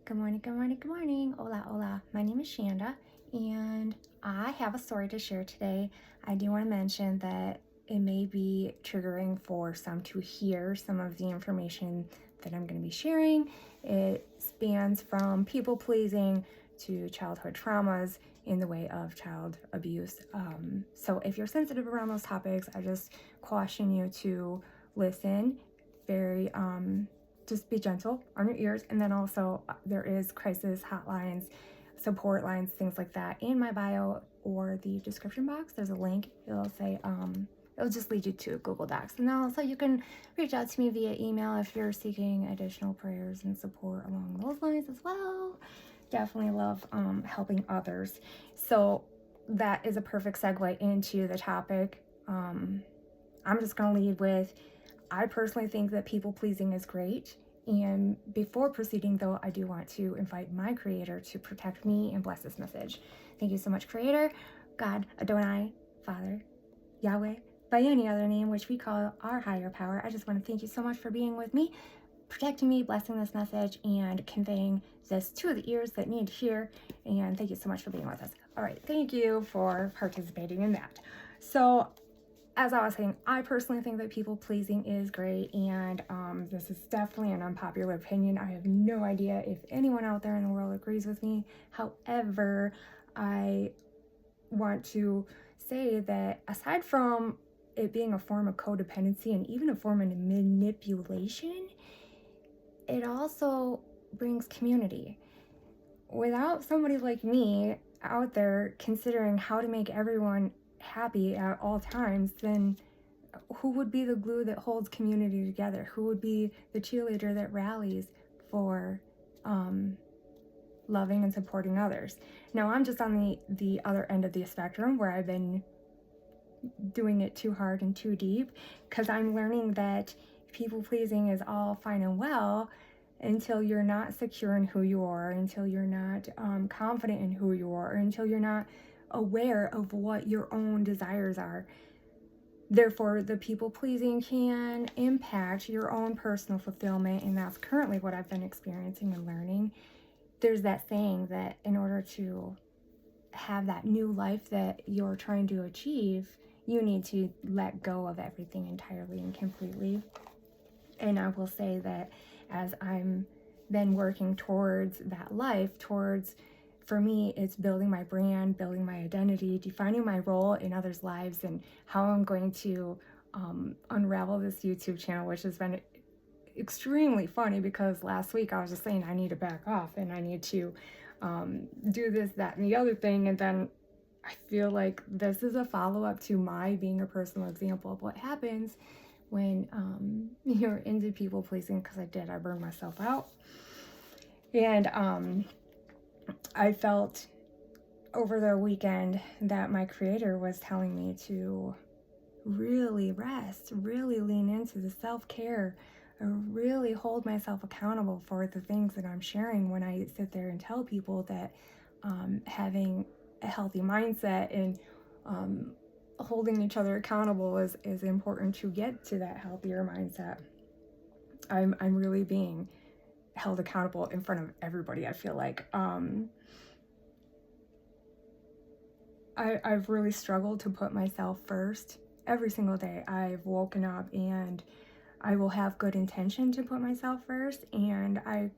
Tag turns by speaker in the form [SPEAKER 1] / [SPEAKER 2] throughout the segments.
[SPEAKER 1] Good morning, good morning, good morning. Hola, hola. My name is Shanda, and I have a story to share today. I do want to mention that it may be triggering for some to hear some of the information that I'm going to be sharing. It spans from people pleasing to childhood traumas in the way of child abuse. So if you're sensitive around those topics, I just caution you to listen very just be gentle on your ears. And then also there is crisis hotlines, support lines, things like that in my bio or the description box. There's a link. It'll say it'll just lead you to Google Docs, and also you can reach out to me via email if you're seeking additional prayers and support along those lines as well. Definitely love helping others. So that is a perfect segue into the topic. I'm just going to lead with, I personally think that people pleasing is great. And before proceeding, though, I do want to invite my Creator to protect me and bless this message. Thank you so much, Creator, God, Adonai, Father, Yahweh, by any other name, which we call our higher power. I just want to thank you so much for being with me, protecting me, blessing this message, and conveying this to the ears that need to hear. And thank you so much for being with us. All right, thank you for participating in that. So, as I was saying, I personally think that people pleasing is great, and this is definitely an unpopular opinion. I have no idea if anyone out there in the world agrees with me. However, I want to say that aside from it being a form of codependency and even a form of manipulation, it also brings community. Without somebody like me out there considering how to make everyone happy at all times, then who would be the glue that holds community together? Who would be the cheerleader that rallies for loving and supporting others? Now, I'm just on the other end of the spectrum where I've been doing it too hard and too deep, because I'm learning that people pleasing is all fine and well until you're not secure in who you are, until you're not confident in who you are, until you're not aware of what your own desires are. Therefore, the people pleasing can impact your own personal fulfillment, and that's currently what I've been experiencing and learning. There's that saying that in order to have that new life that you're trying to achieve, you need to let go of everything entirely and completely. And I will say that as I'm then working towards that life, for me, it's building my brand, building my identity, defining my role in others' lives, and how I'm going to unravel this YouTube channel, which has been extremely funny because last week I was just saying I need to back off and I need to do this, that, and the other thing. And then I feel like this is a follow-up to my being a personal example of what happens when you're into people pleasing, because I burned myself out. And I felt over the weekend that my Creator was telling me to really rest, really lean into the self-care, really hold myself accountable for the things that I'm sharing when I sit there and tell people that having a healthy mindset and holding each other accountable is important to get to that healthier mindset. I'm really being held accountable in front of everybody, I feel like. I've really struggled to put myself first every single day. I've woken up and I will have good intention to put myself first, and I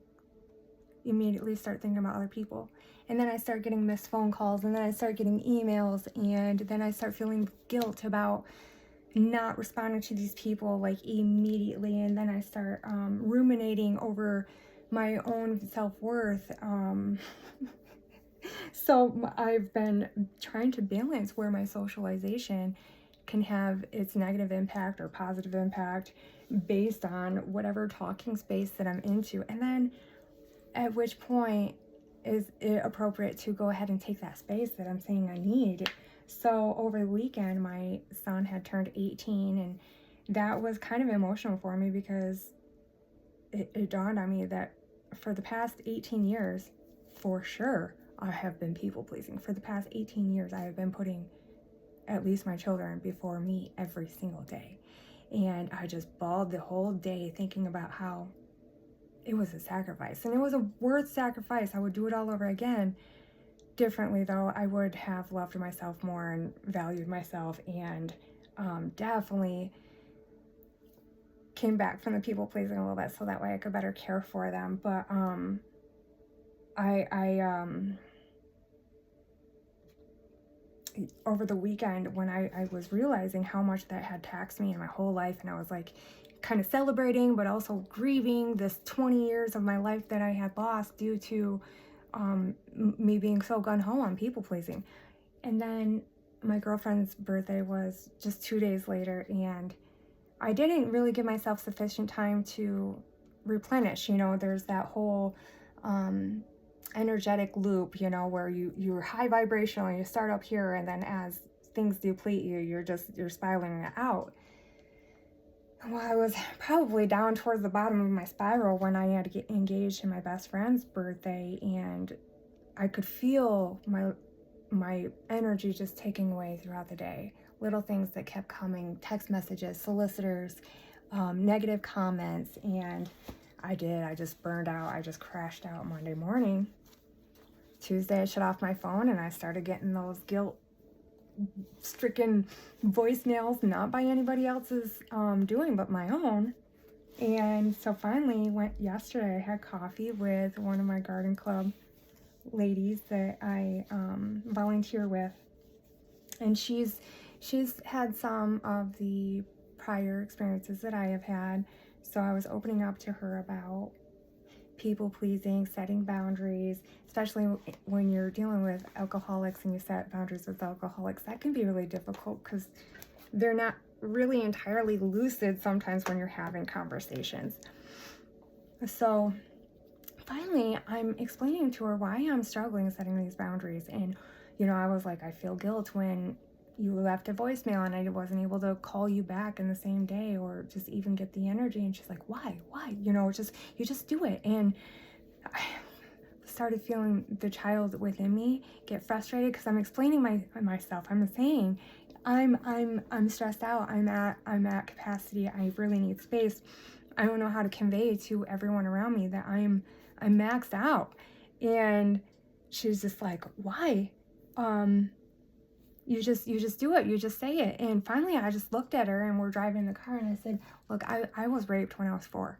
[SPEAKER 1] immediately start thinking about other people. And then I start getting missed phone calls, and then I start getting emails, and then I start feeling guilt about not responding to these people like immediately. And then I start ruminating over my own self-worth. So I've been trying to balance where my socialization can have its negative impact or positive impact based on whatever talking space that I'm into. And then at which point is it appropriate to go ahead and take that space that I'm saying I need. So over the weekend, my son had turned 18, and that was kind of emotional for me because it dawned on me that for the past 18 years, for sure, I have been people pleasing. For the past 18 years, I have been putting at least my children before me every single day. And I just bawled the whole day thinking about how it was a sacrifice, and it was a worth sacrifice. I would do it all over again. Differently though, I would have loved myself more and valued myself, and definitely came back from the people pleasing a little bit so that way I could better care for them. But I over the weekend, when I was realizing how much that had taxed me in my whole life, and I was like kind of celebrating but also grieving this 20 years of my life that I had lost due to me being so gung-ho on people pleasing. And then my girlfriend's birthday was just 2 days later, and I didn't really give myself sufficient time to replenish. You know, there's that whole energetic loop, you know, where you're high vibrational and you start up here, and then as things deplete you, you're spiraling out. Well, I was probably down towards the bottom of my spiral when I had to get engaged in my best friend's birthday, and I could feel my energy just taking away throughout the day. Little things that kept coming, text messages, solicitors, negative comments, and I just burned out. I just crashed out Monday morning. Tuesday, I shut off my phone, and I started getting those guilt-stricken voicemails, not by anybody else's doing, but my own. And so finally, yesterday, I had coffee with one of my garden club ladies that I volunteer with, and she's had some of the prior experiences that I have had. So I was opening up to her about people pleasing, setting boundaries, especially when you're dealing with alcoholics and you set boundaries with alcoholics. That can be really difficult because they're not really entirely lucid sometimes when you're having conversations. So finally, I'm explaining to her why I'm struggling setting these boundaries. And, you know, I was like, I feel guilt when you left a voicemail and I wasn't able to call you back in the same day or just even get the energy. And she's like, why? You know, you just do it. And I started feeling the child within me get frustrated because I'm explaining myself. I'm saying, I'm stressed out. I'm at capacity. I really need space. I don't know how to convey to everyone around me that I'm maxed out. And she's just like, why? You just do it. You just say it. And finally, I just looked at her, and we're driving in the car, and I said, look, I was raped when I was 4.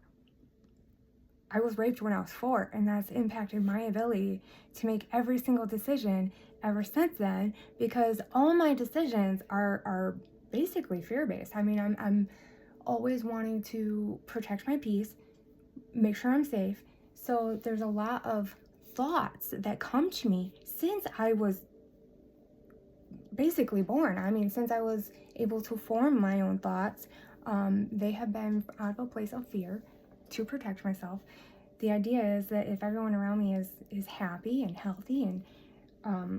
[SPEAKER 1] I was raped when I was 4, and that's impacted my ability to make every single decision ever since then, because all my decisions are basically fear-based. I mean, I'm always wanting to protect my peace, make sure I'm safe. So there's a lot of thoughts that come to me since I was basically born. I mean, since I was able to form my own thoughts, they have been out of a place of fear to protect myself. The idea is that if everyone around me is happy and healthy and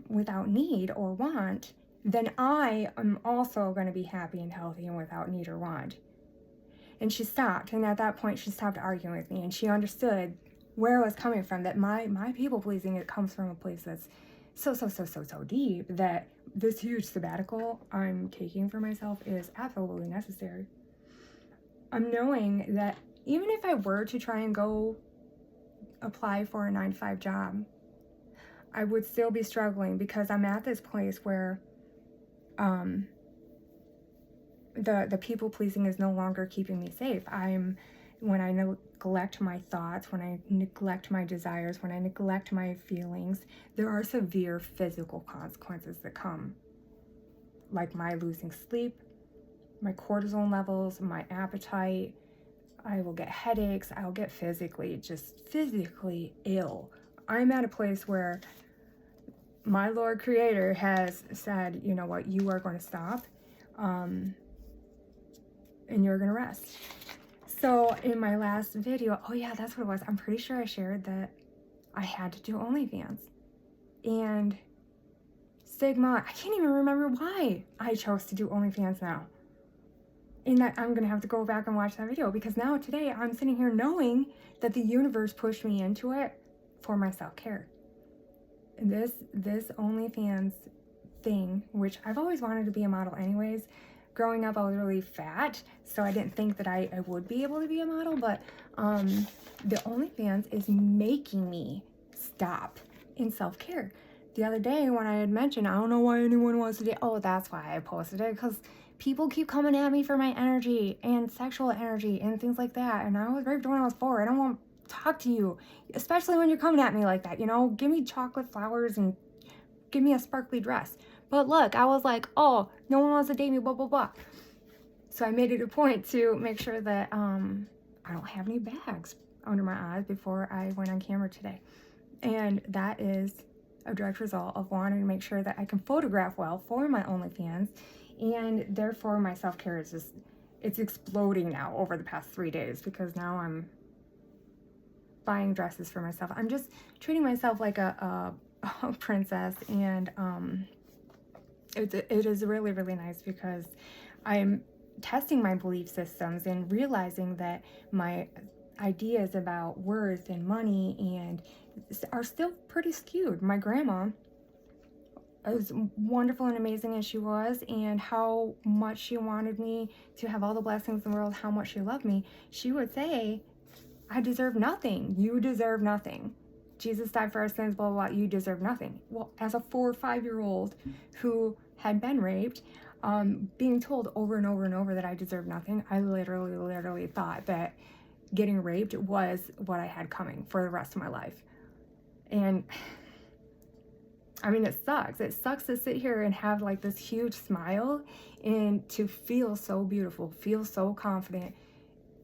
[SPEAKER 1] without need or want, then I am also going to be happy and healthy and without need or want. And she stopped, and at that point she stopped arguing with me, and she understood where I was coming from, that my people pleasing, it comes from a place that's so deep that this huge sabbatical I'm taking for myself is absolutely necessary. I'm knowing that even if I were to try and go apply for a 9-to-5 job, I would still be struggling because I'm at this place where the people pleasing is no longer keeping me safe. When I neglect my thoughts, when I neglect my desires, when I neglect my feelings, there are severe physical consequences that come, like my losing sleep, my cortisol levels, my appetite. I will get headaches. I'll get physically ill. I'm at a place where my Lord Creator has said, you know what, you are going to stop, and you're going to rest. So in my last video, oh yeah, that's what it was. I'm pretty sure I shared that I had to do OnlyFans. And stigma, I can't even remember why I chose to do OnlyFans now. And that I'm going to have to go back and watch that video, because now today I'm sitting here knowing that the universe pushed me into it for my self-care. This OnlyFans thing, which I've always wanted to be a model anyways, growing up I was really fat, so I didn't think that I would be able to be a model, but the OnlyFans is making me stop in self-care. The other day when I had mentioned, I don't know why anyone wants to do, oh, that's why I posted it, because people keep coming at me for my energy and sexual energy and things like that, and I was raped when I was 4. I don't want to talk to you, especially when you're coming at me like that, you know? Give me chocolate flowers and give me a sparkly dress. But look, I was like, oh, no one wants to date me, blah, blah, blah. So I made it a point to make sure that I don't have any bags under my eyes before I went on camera today. And that is a direct result of wanting to make sure that I can photograph well for my OnlyFans. And therefore my self-care is just, it's exploding now over the past 3 days, because now I'm buying dresses for myself. I'm just treating myself like a princess, and it is really, really nice, because I'm testing my belief systems and realizing that my ideas about worth and money and are still pretty skewed. My grandma, as wonderful and amazing as she was, and how much she wanted me to have all the blessings in the world, how much she loved me, she would say, I deserve nothing. You deserve nothing. Jesus died for our sins, blah, blah, blah. You deserve nothing. Well, as a 4 or 5-year-old who had been raped, being told over and over and over that I deserve nothing, I literally thought that getting raped was what I had coming for the rest of my life. And I mean, it sucks. It sucks to sit here and have like this huge smile and to feel so beautiful, feel so confident,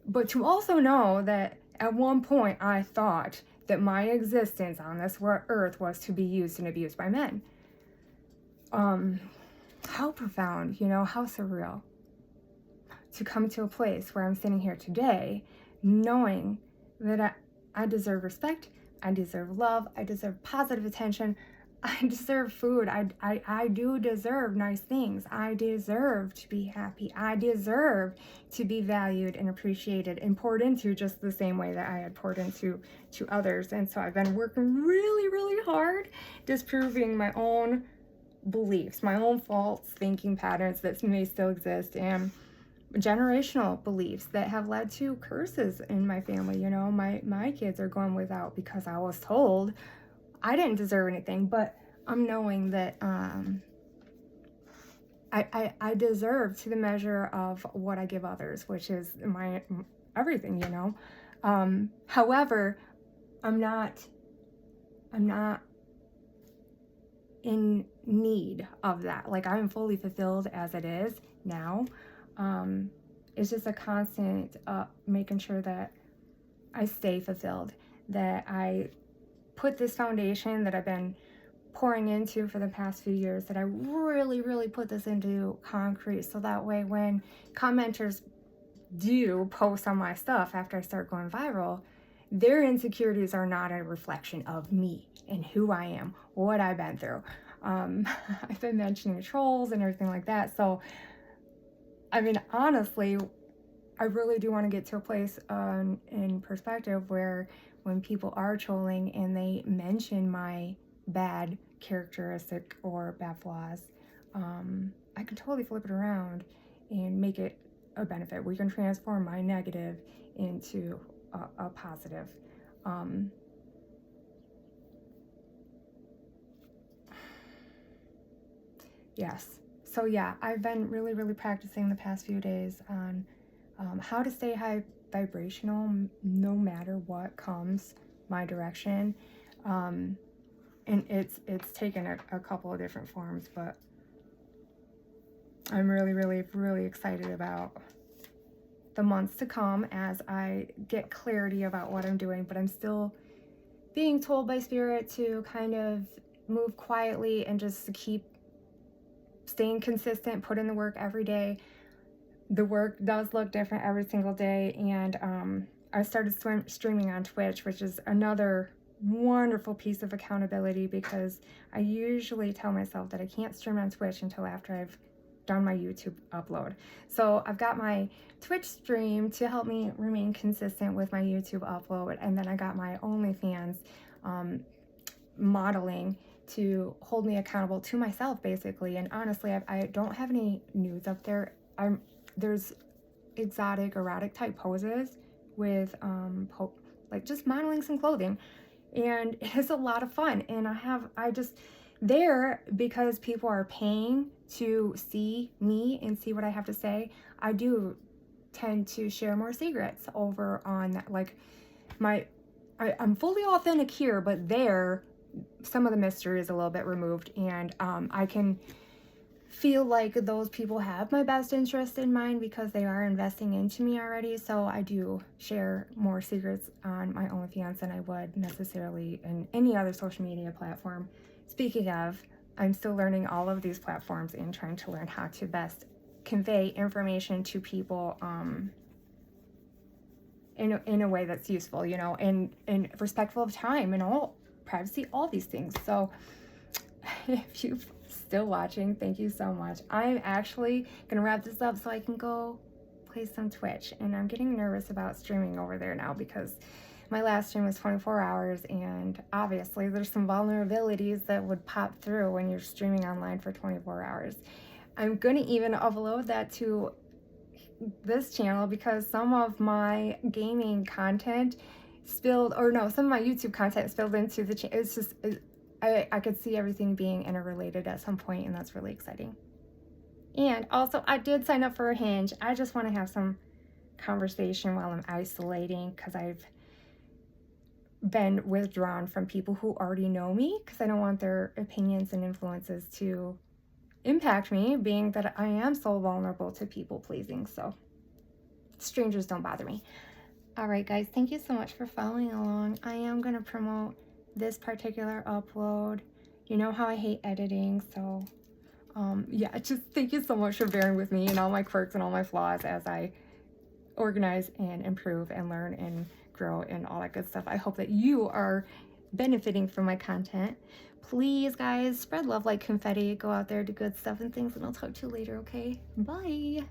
[SPEAKER 1] but to also know that at one point I thought that my existence on this earth was to be used and abused by men. How profound, you know, how surreal to come to a place where I'm sitting here today knowing that I deserve respect, I deserve love, I deserve positive attention, I deserve food, I do deserve nice things, I deserve to be happy, I deserve to be valued and appreciated and poured into just the same way that I had poured into others. And so I've been working really hard disproving my own beliefs, my own false thinking patterns that may still exist, and generational beliefs that have led to curses in my family. You know, my kids are going without because I was told I didn't deserve anything, but I'm knowing that I deserve to the measure of what I give others, which is my everything, you know. However, I'm not in need of that. Like, I'm fully fulfilled as it is now. It's just a constant making sure that I stay fulfilled, that I put this foundation that I've been pouring into for the past few years, that I really put this into concrete, so that way when commenters do post on my stuff after I start going viral, their insecurities are not a reflection of me and who I am, what I've been through. I've been mentioning trolls and everything like that. So, I mean, honestly, I really do want to get to a place in perspective where when people are trolling and they mention my bad characteristic or bad flaws, I can totally flip it around and make it a benefit. We can transform my negative into a positive. Yes. So yeah, I've been really practicing the past few days on how to stay high vibrational no matter what comes my direction. And it's taken a couple of different forms, but I'm really excited about the months to come as I get clarity about what I'm doing. But I'm still being told by Spirit to kind of move quietly and just to keep staying consistent, put in the work every day. The work does look different every single day, and I started streaming on Twitch, which is another wonderful piece of accountability, because I usually tell myself that I can't stream on Twitch until after I've done my YouTube upload. So I've got my Twitch stream to help me remain consistent with my YouTube upload, and then I got my OnlyFans modeling to hold me accountable to myself, basically. And honestly, I don't have any nudes up there there's exotic erotic type poses with like just modeling some clothing, and it's a lot of fun. And I just there, because people are paying to see me and see what I have to say, I do tend to share more secrets over on that. Like I'm fully authentic here, but there some of the mystery is a little bit removed, and I can feel like those people have my best interest in mind because they are investing into me already. So I do share more secrets on my OnlyFans than I would necessarily in any other social media platform. Speaking of, I'm still learning all of these platforms and trying to learn how to best convey information to people in a way that's useful, you know, and respectful of time and all privacy, all these things. So if you're still watching, thank you so much. I'm actually gonna wrap this up so I can go play some Twitch, and I'm getting nervous about streaming over there now because my last stream was 24 hours, and obviously there's some vulnerabilities that would pop through when you're streaming online for 24 hours. I'm gonna even upload that to this channel because some of my gaming content some of my YouTube content spilled into the channel. It's just, I could see everything being interrelated at some point, and that's really exciting. And also, I did sign up for a Hinge. I just want to have some conversation while I'm isolating because I've been withdrawn from people who already know me because I don't want their opinions and influences to impact me, being that I am so vulnerable to people pleasing. So strangers don't bother me. All right, guys, thank you so much for following along. I am going to promote this particular upload. You know how I hate editing, so yeah, just thank you so much for bearing with me and all my quirks and all my flaws as I organize and improve and learn and grow and all that good stuff. I hope that you are benefiting from my content. Please, guys, spread love like confetti. Go out there, do good stuff and things, and I'll talk to you later, okay? Bye.